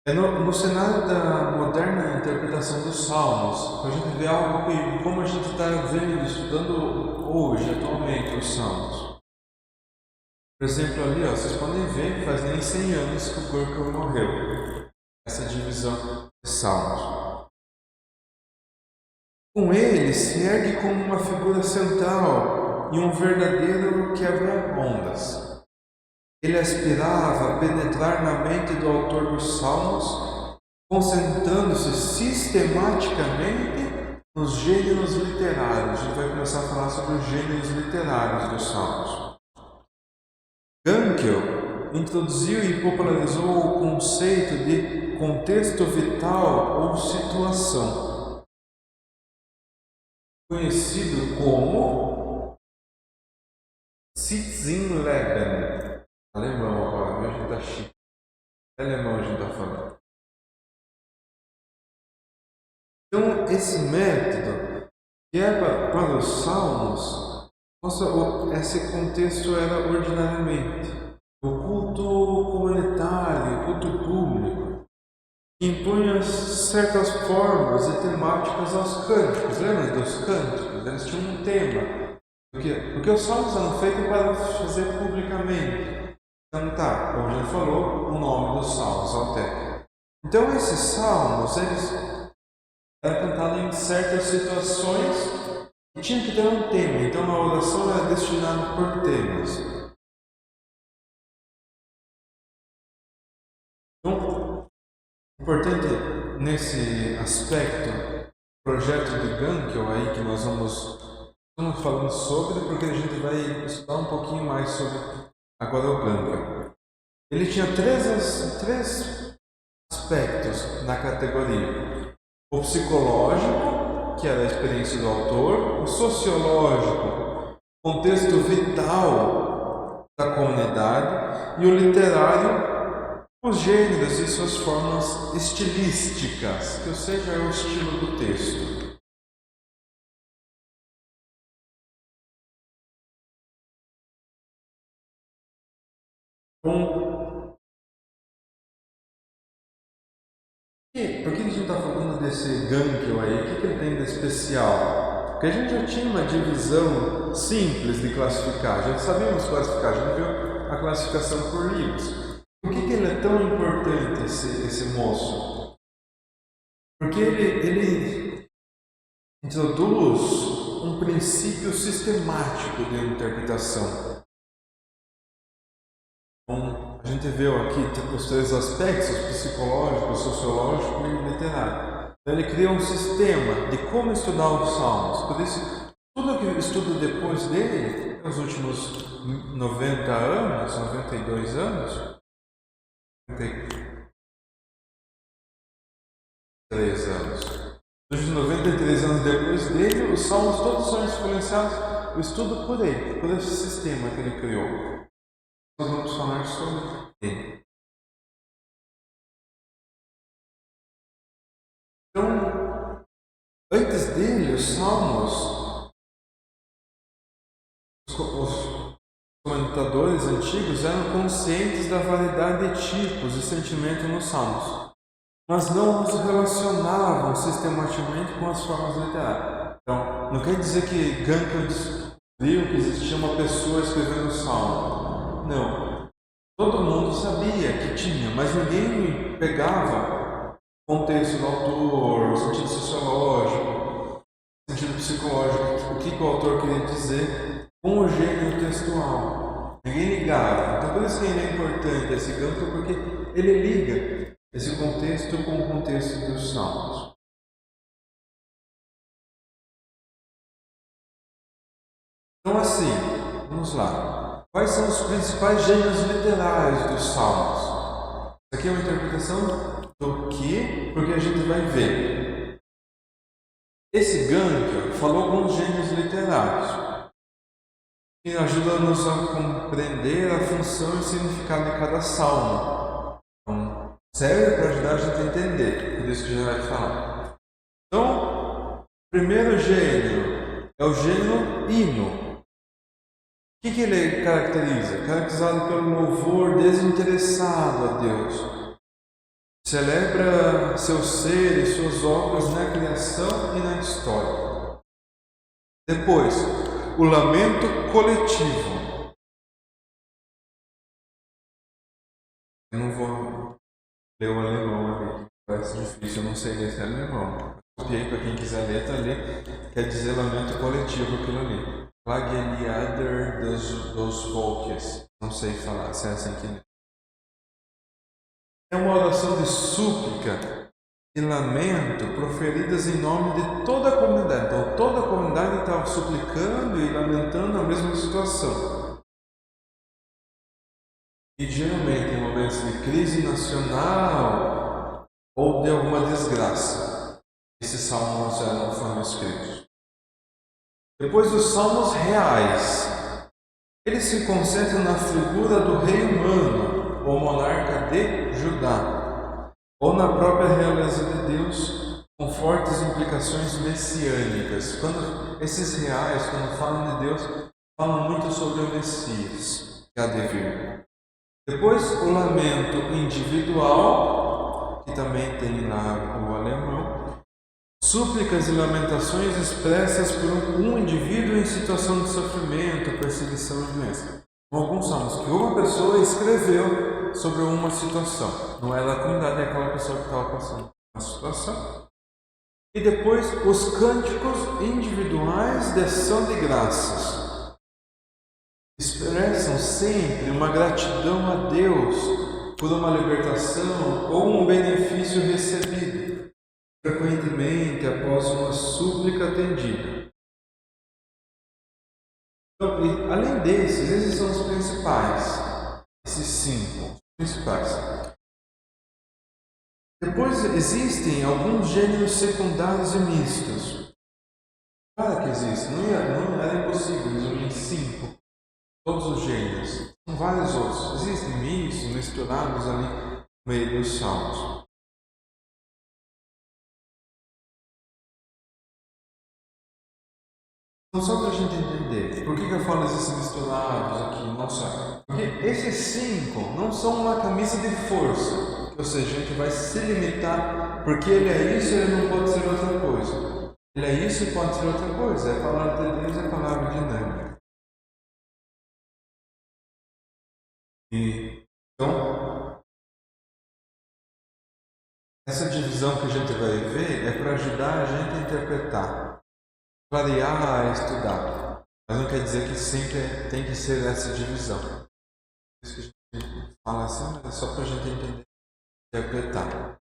Speaker 1: No cenário da moderna interpretação dos Salmos, a gente vê algo que, como a gente está vendo, estudando hoje, atualmente, os Salmos. Por exemplo, ali, ó, vocês podem ver, faz nem 100 anos que o Gunkel morreu. Essa divisão de Salmos. Com ele se ergue como uma figura central e um verdadeiro quebra-ondas. Ele aspirava a penetrar na mente do autor dos Salmos, concentrando-se sistematicamente nos gêneros literários. A gente vai começar a falar sobre os gêneros literários dos Salmos. Gunkel introduziu e popularizou o conceito de contexto vital ou situação, conhecido como Sinnleben. Alemão agora, a gente tá chique. Alemão a gente tá falando. Então, esse método, que é para os salmos, esse contexto era ordinariamente o culto comunitário, o culto público, que impunha certas formas e temáticas aos cânticos. Lembra dos cânticos? Eles tinham um tema. Porque os salmos eram feitos para fazer publicamente. Então tá, como já falou, o nome dos salmos até. Então esses salmos, eles eram cantados em certas situações e tinha que ter um tema. Então a oração era destinada por temas. Então, importante nesse aspecto, projeto de Gunkel aí que nós estamos falando sobre, porque a gente vai estudar um pouquinho mais sobre agora o Gunkel. Ele tinha três aspectos na categoria. O psicológico, que era a experiência do autor. O sociológico, contexto vital da comunidade, e o literário, os gêneros e suas formas estilísticas, que ou seja, é o estilo do texto. Por que a gente está falando desse Gankel aí? O que ele tem de especial? Porque a gente já tinha uma divisão simples de classificar, já sabíamos classificar, já viu a classificação por livros. Por que ele é tão importante, esse moço? Porque ele introduz um princípio sistemático de interpretação. Então, a gente viu aqui os três aspectos, psicológico, sociológico e literário. Então, ele cria um sistema de como estudar os salmos. Por isso, tudo que eu estudo depois dele, nos últimos 90 anos, 92 anos, 93 anos. Nos 93 anos depois dele, os salmos todos são influenciados, o estudo por ele, por esse sistema que ele criou. Nós vamos falar sobre ele. Então, antes dele, os salmos, os comentadores antigos eram conscientes da variedade de tipos e sentimentos nos salmos, mas não os relacionavam sistematicamente com as formas literárias. Então, não quer dizer que Gankel descobriu que existia uma pessoa escrevendo o salmo. Não. Todo mundo sabia que tinha, mas ninguém pegava o contexto do autor, o sentido sociológico, o sentido psicológico, o que o autor queria dizer com o gênero textual. Ninguém ligava. Então, por isso que ele é importante, esse Gankel, porque ele liga esse contexto com o contexto dos salmos. Então, assim, vamos lá. Quais são os principais gêneros literários dos salmos? Isso aqui é uma interpretação do que, porque a gente vai ver. Esse Gankel falou alguns gêneros literários que ajudam-nos a compreender a função e o significado de cada salmo. Então, serve para ajudar a gente a entender, por isso que a gente vai falar. Então, o primeiro gênero é o gênero hino. O que ele caracteriza? Caracterizado pelo louvor desinteressado a Deus. Celebra seu ser e suas obras na criação e na história. Depois, o lamento coletivo. Eu não vou ler o alemão ali, parece difícil, eu não sei ler esse alemão. Copiei para quem quiser ler, tá ali. Quer dizer lamento coletivo aquilo ali. Klagelieder dos Volkes. Não sei falar, se é assim que é. É uma oração de súplica e lamento proferidas em nome de toda a comunidade. Então, toda a comunidade estava suplicando e lamentando a mesma situação. E geralmente em momentos de crise nacional ou de alguma desgraça, esses salmos foram escritos. Depois os salmos reais. Eles se concentram na figura do rei humano, ou monarca de Judá, ou na própria realeza de Deus, com fortes implicações messiânicas. Quando esses reais, quando falam de Deus, falam muito sobre o Messias, que há de vir. Depois o lamento individual, que também tem lá o alemão. Súplicas e lamentações expressas por um indivíduo em situação de sofrimento, perseguição e doença. Alguns salmos que uma pessoa escreveu sobre uma situação. Não era a comunidade, é aquela pessoa que estava passando uma situação. E depois os cânticos individuais de ação de graças. Expressam sempre uma gratidão a Deus por uma libertação ou um benefício recebido, frequentemente após uma súplica atendida. Então, além desses, esses são os principais. Esses 5 principais. Depois existem alguns gêneros secundários e mistos. Claro que existe, não era impossível resumir em 5 todos os gêneros. São vários outros. Existem misturados ali no meio dos salmos. Então, só para a gente entender, por que eu falo esses misturados aqui? Não só. Porque esses 5 não são uma camisa de força. Ou seja, a gente vai se limitar, porque ele é isso e ele não pode ser outra coisa. Ele é isso e pode ser outra coisa. É a palavra de Deus, é a palavra dinâmica. Então, essa divisão que a gente vai ver é para ajudar a gente a interpretar, clarear, a estudar. Mas não quer dizer que sempre tem que ser essa divisão. Por isso que a gente fala assim, mas é só para a gente entender, interpretar.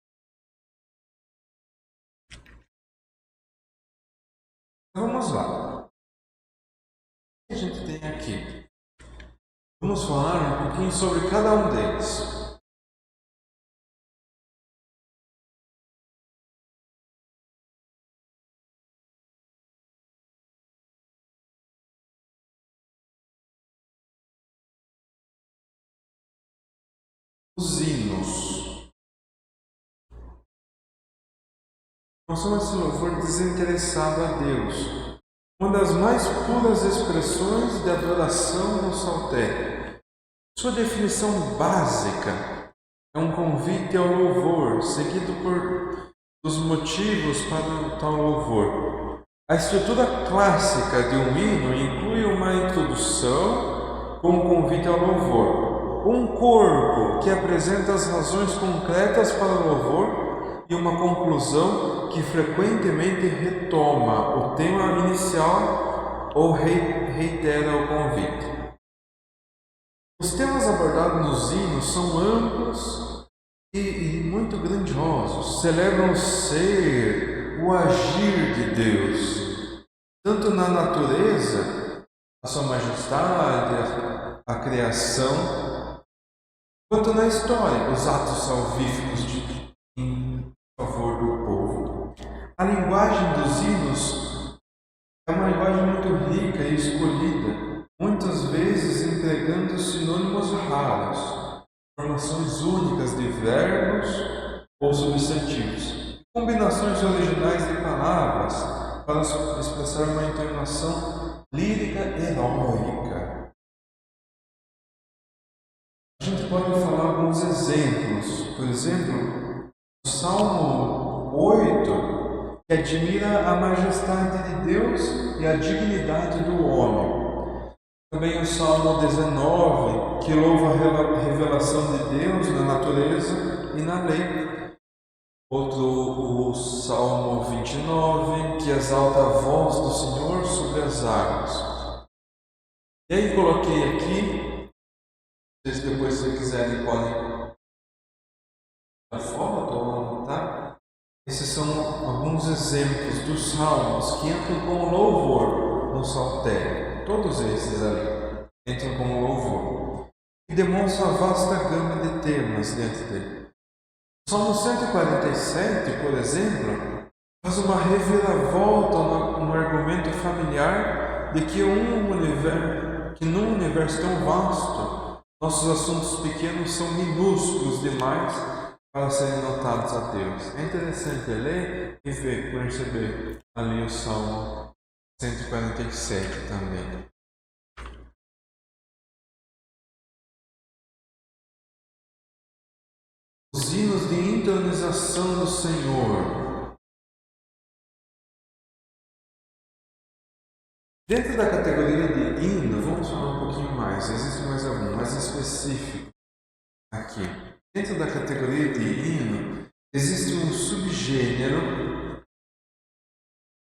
Speaker 1: Então, vamos lá. O que a gente tem aqui? Vamos falar um pouquinho sobre cada um deles. Os hinos. Não são esse louvor desinteressado a Deus. Uma das mais puras expressões de adoração no saltério. Sua definição básica é um convite ao louvor, seguido por os motivos para tal louvor. A estrutura clássica de um hino inclui uma introdução com um convite ao louvor, um corpo que apresenta as razões concretas para o louvor e uma conclusão que frequentemente retoma o tema inicial ou reitera o convite. Os temas abordados nos hinos são amplos e muito grandiosos. Celebram o ser, o agir de Deus, tanto na natureza, a sua majestade, a criação, quanto na história, os atos salvíficos em favor do povo. A linguagem dos hinos é uma linguagem muito rica e escolhida, muitas vezes empregando sinônimos raros, formações únicas de verbos ou substantivos, combinações originais de palavras para expressar uma entonação lírica heróica. A gente pode falar alguns exemplos. Por exemplo, o Salmo 8, que admira a majestade de Deus e a dignidade do homem. Também o Salmo 19, que louva a revelação de Deus na natureza e na lei. Outro, o Salmo 29, que exalta a voz do Senhor sobre as águas. E aí coloquei aqui, vocês depois, se quiserem, podem dar foto ou anotar. Esses são alguns exemplos dos salmos que entram com louvor no saltério. Todos esses ali entram como louvor e demonstram a vasta gama de temas dentro dele. O Salmo 147, por exemplo, faz uma reviravolta no argumento familiar de que num universo tão vasto, nossos assuntos pequenos são minúsculos demais para serem notados a Deus. É interessante ler e perceber ali o Salmo 147 também. Os hinos de entronização do Senhor. Dentro da categoria de hino, vamos falar um pouquinho mais. Existe mais algum, mais específico aqui. Dentro da categoria de hino, existe um subgênero.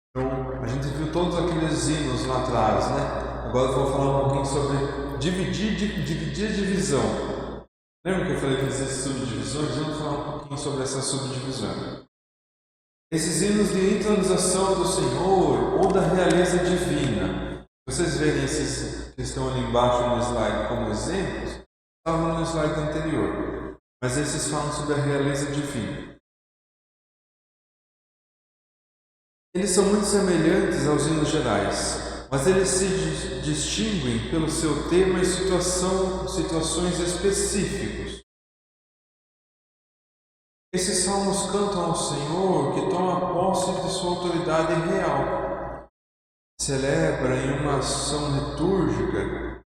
Speaker 1: Então, a gente viu todos aqueles hinos lá atrás, né? Agora eu vou falar um pouquinho sobre dividir divisão. Lembra que eu falei que existem subdivisões? Vamos falar um pouquinho sobre essa subdivisão. Esses hinos de entronização do Senhor ou da realeza divina. Vocês verem esses que estão ali embaixo no slide como exemplos, estavam no slide anterior. Mas esses falam sobre a realeza divina. Eles são muito semelhantes aos hinos gerais. mas eles se distinguem pelo seu tema e situações específicos. Esses salmos cantam ao Senhor, que toma posse de sua autoridade real, celebra em uma ação litúrgica.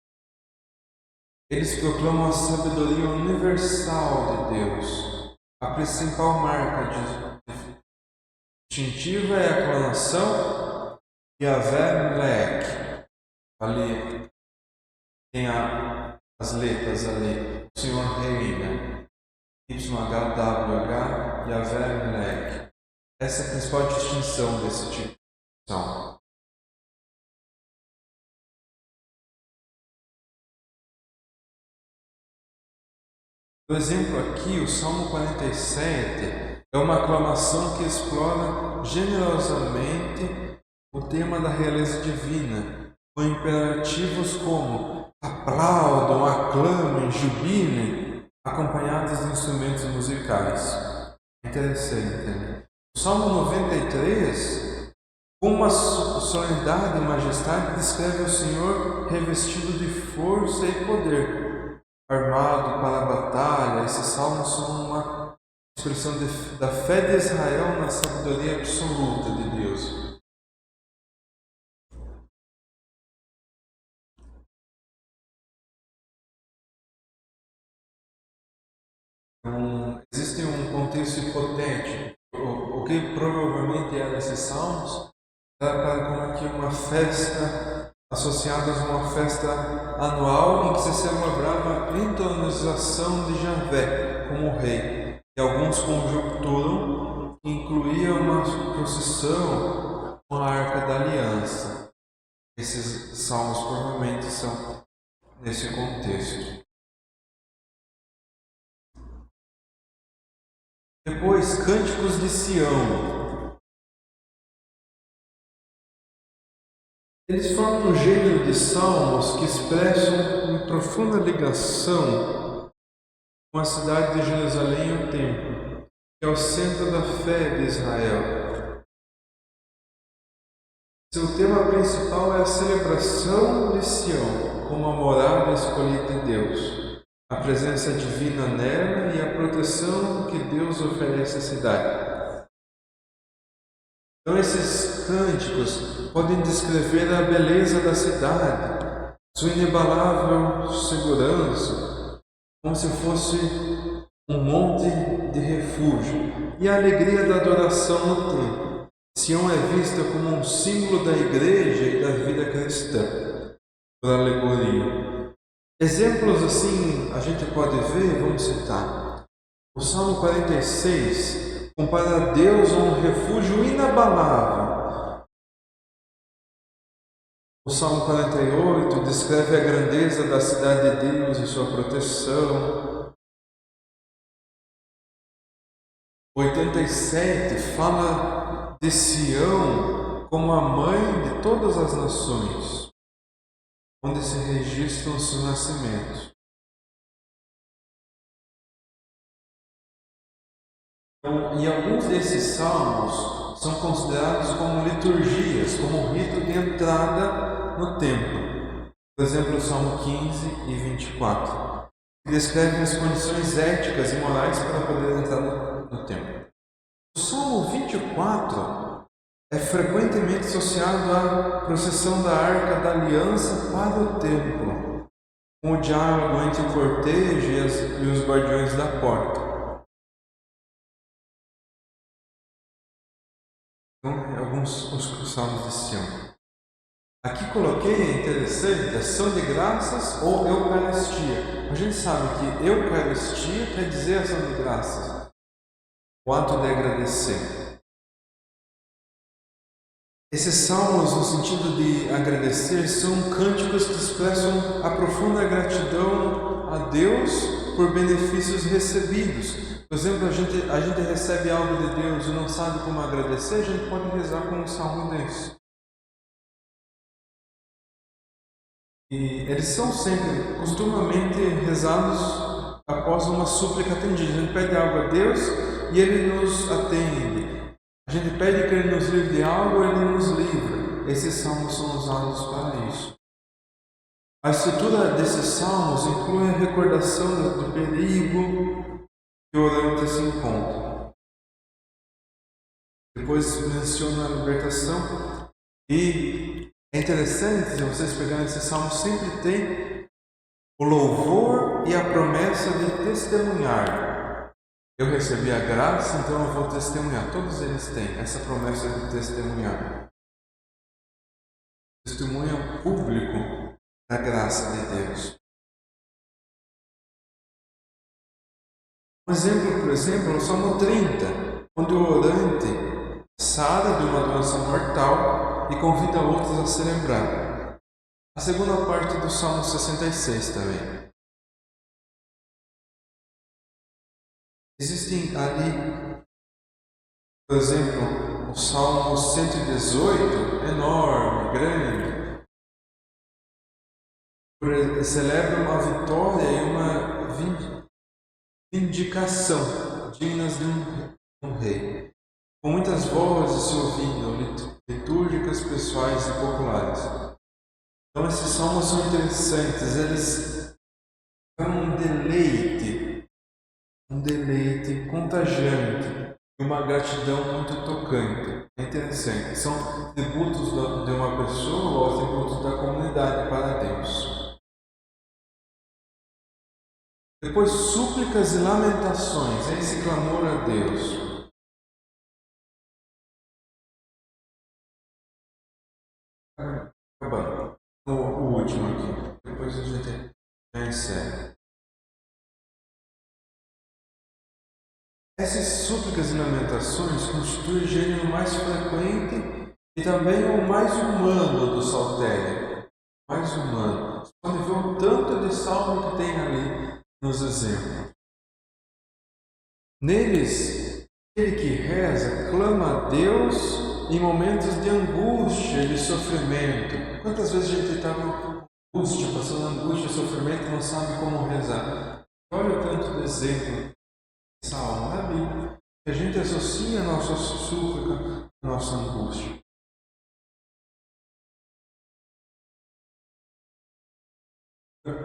Speaker 1: Eles proclamam a sabedoria universal de Deus. A principal marca distintiva é a aclamação Yahvé Melech. Ali tem as letras ali. O Senhor reina. YHWH, Yahvé Melech. Essa é a principal distinção desse tipo de salmo. Por exemplo, aqui, o Salmo 47 é uma aclamação que explora generosamente o tema da realeza divina, com imperativos como aplaudam, aclamem, jubilem, acompanhados de instrumentos musicais. Interessante, né? O Salmo 93, com uma solenidade e majestade, descreve o Senhor revestido de força e poder, armado para a batalha. Esses salmos são uma expressão da fé de Israel na sabedoria absoluta de Deus. Então, existe um contexto hipotético. O que provavelmente era esses salmos era como que uma festa associada a uma festa anual em que se celebrava a entronização de Javé como rei. E alguns conjecturam que incluía uma procissão com a Arca da Aliança. Esses salmos provavelmente são nesse contexto. Depois, Cânticos de Sião. Eles formam um gênero de salmos que expressam uma profunda ligação com a cidade de Jerusalém e o templo, que é o centro da fé de Israel. Seu tema principal é a celebração de Sião como a morada escolhida de Deus, a presença divina nela e a proteção que Deus oferece à cidade. Então esses cânticos podem descrever a beleza da cidade, sua inabalável segurança, como se fosse um monte de refúgio, e a alegria da adoração no templo. Sião é vista como um símbolo da igreja e da vida cristã, por alegoria. Exemplos assim a gente pode ver, vamos citar. O Salmo 46 compara Deus a um refúgio inabalável. O Salmo 48 descreve a grandeza da cidade de Deus e sua proteção. 87 fala de Sião como a mãe de todas as nações, onde se registram os seus nascimentos. Então, e alguns desses salmos são considerados como liturgias, como rito de entrada no templo. Por exemplo, o Salmo 15 e 24, que descrevem as condições éticas e morais para poder entrar no templo. O Salmo 24 é frequentemente associado à procissão da Arca da Aliança para o templo, com o diálogo entre o cortejo e os guardiões da porta. Então, alguns os salmos de Sião. Aqui coloquei, é interessante, ação de graças ou Eucaristia. A gente sabe que Eucaristia quer dizer ação de graças, o ato de agradecer. Esses salmos, no sentido de agradecer, são cânticos que expressam a profunda gratidão a Deus por benefícios recebidos. Por exemplo, a gente recebe algo de Deus e não sabe como agradecer, a gente pode rezar com um salmo desse. E eles são sempre, costumamente, rezados após uma súplica atendida. A gente pede algo a Deus e Ele nos atende. A gente pede que Ele nos livre de algo, Ele nos livra. esses salmos são usados para isso. A estrutura desses salmos inclui a recordação do perigo que o orante se encontra. Depois menciona a libertação. E é interessante, se vocês pegarem esse salmo, sempre tem o louvor e a promessa de testemunhar. Eu recebi a graça, então eu vou testemunhar. Todos eles têm essa promessa de testemunhar. Testemunho público da graça de Deus. Um exemplo, por exemplo, no Salmo 30, onde o orante sara de uma doença mortal e convida outros a se lembrar. A segunda parte do Salmo 66 também. Existem ali, por exemplo, o Salmo 118, enorme, grande, celebra uma vitória e uma vindicação dignas de um rei, com muitas vozes se ouvindo, litúrgicas, pessoais e populares. Então esses salmos são interessantes, eles dão um deleite contagiante e uma gratidão muito tocante. É interessante, são tributos de uma pessoa ou tributos da comunidade para Deus. Depois, súplicas e lamentações, esse clamor a Deus. Acabando. O último aqui. Depois a gente já encerra. Essas súplicas e lamentações constituem o gênero mais frequente e também o mais humano do saltério. Mais humano. Você pode ver o tanto de salmo que tem ali nos exemplos. Neles, aquele que reza clama a Deus em momentos de angústia e de sofrimento. Quantas vezes a gente está com angústia, passando angústia e sofrimento e não sabe como rezar? Olha o tanto de exemplo de salmo na Bíblia. A gente associa a nossa súplica à nossa angústia.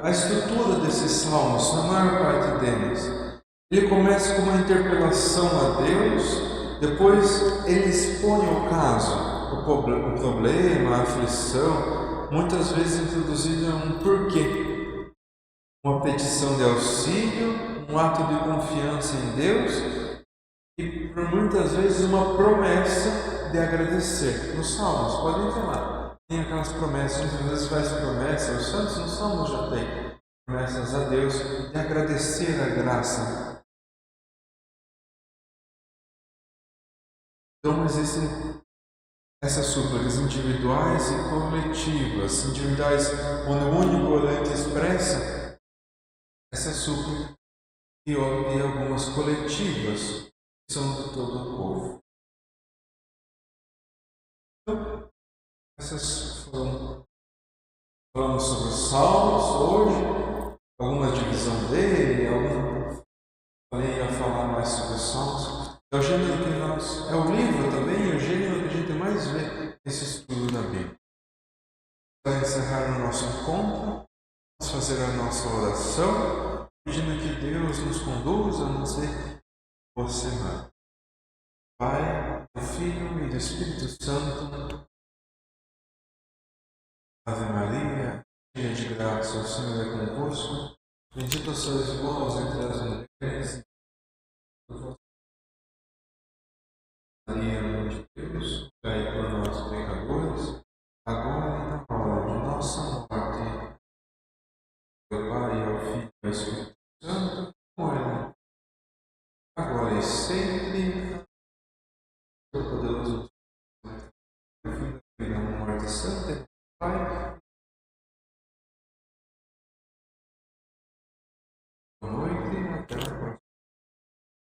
Speaker 1: A estrutura desses salmos, na maior parte deles, ele começa com uma interpelação a Deus, depois ele expõe o caso, o problema, a aflição, muitas vezes introduzido um porquê, uma petição de auxílio, um ato de confiança em Deus e, por muitas vezes, uma promessa de agradecer. Nos salmos, podem ver lá. Tem aquelas promessas, muitas vezes faz promessa, os santos no Salmo já tem promessas a Deus de agradecer a graça. Então existem essas súplicas individuais e coletivas. Individuais, onde o único orante expressa essa súplica, e algumas coletivas, que são de todo o povo. Então, essas foram. Falamos sobre os Salmos hoje, alguma divisão dele, falei ia falar mais sobre os Salmos. É o gênero que é o livro também, é o gênero que a gente mais vê nesse estudo da Bíblia. Para encerrar o nosso encontro, vamos fazer a nossa oração, pedindo que Deus nos conduza a nos ver boa semana. Pai, do Filho e do Espírito Santo. Ave Maria, cheia de graça, o Senhor é convosco. Bendita sois vós entre as mulheres. Maria, Mãe de Deus, rogai por nós, pecadores, agora e na hora de nossa morte. Ao Pai, ao Filho e ao Espírito